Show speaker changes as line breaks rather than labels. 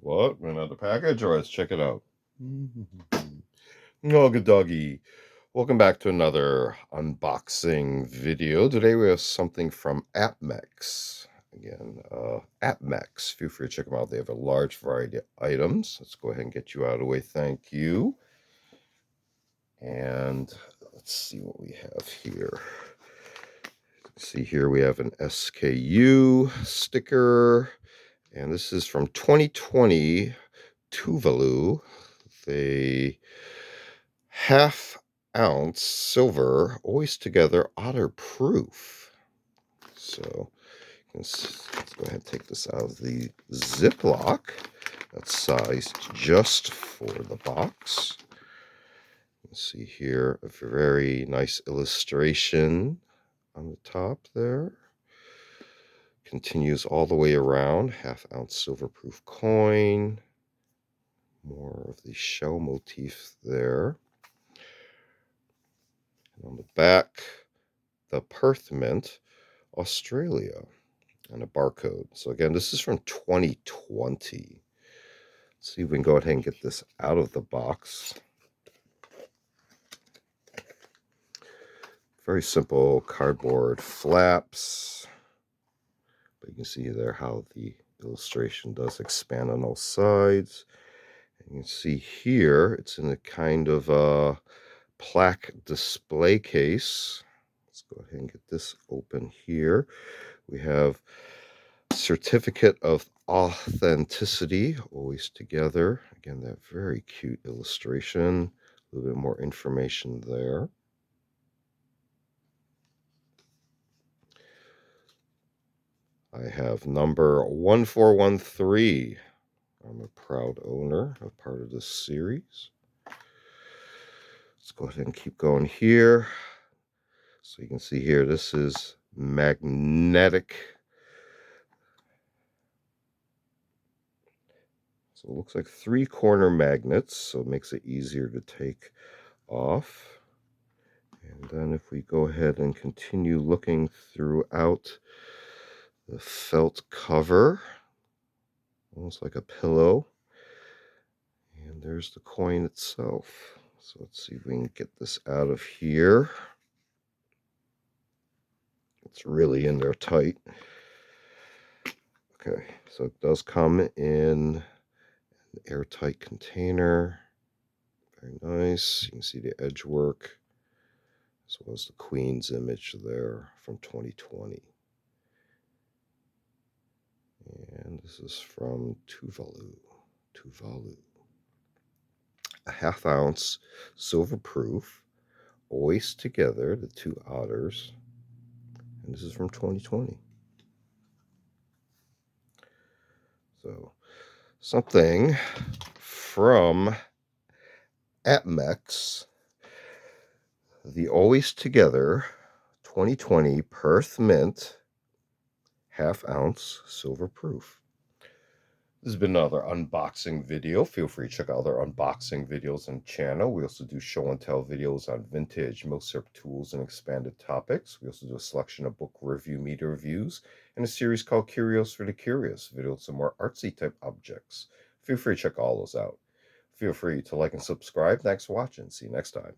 What? Another package? All right, let's check it out. Oh, good doggy. Welcome back to another unboxing video. Today we have something from APMEX. Again, APMEX. Feel free to check them out. They have a large variety of items. Let's go ahead and get you out of the way. Thank you. And let's see what we have here. See here we have an SKU sticker. And this is from 2020 Tuvalu. The half-ounce silver, always together, otter-proof. So let's go ahead and take this out of the Ziploc. That's sized just for the box. You see here a very nice illustration on the top there. Continues all the way around. Half-ounce silver-proof coin. More of the shell motif there. And on the back, the Perth Mint, Australia, and a barcode. So again, this is from 2020. Let's see if we can go ahead and get this out of the box. Very simple cardboard flaps. But you can see there how the illustration does expand on all sides. And you can see here, it's in a kind of a plaque display case. Let's go ahead and get this open here. We have certificate of authenticity, always together. Again, that very cute illustration. A little bit more information there. I have number 1413. I'm a proud owner of part of this series. Let's go ahead and keep going here. So you can see here, this is magnetic. So it looks like 3-corner magnets, so it makes it easier to take off. And then if we go ahead and continue looking throughout the felt cover, almost like a pillow. And there's the coin itself. So let's see if we can get this out of here. It's really in there tight. Okay, so it does come in an airtight container. Very nice. You can see the edge work, as well as the Queen's image there from 2020. And this is from Tuvalu. A half-ounce silver proof, always together, the two otters. And this is from 2020. So something from APMEX, the Always Together 2020 Perth Mint half-ounce silver proof. This has been another unboxing video. Feel free to check out other unboxing videos on the channel. We also do show and tell videos on vintage milk syrup tools and expanded topics. We also do a selection of book review, media reviews, and a series called Curios for the Curious, videos of more artsy type objects. Feel free to check all those out. Feel free to like and subscribe. Thanks for watching. See you next time.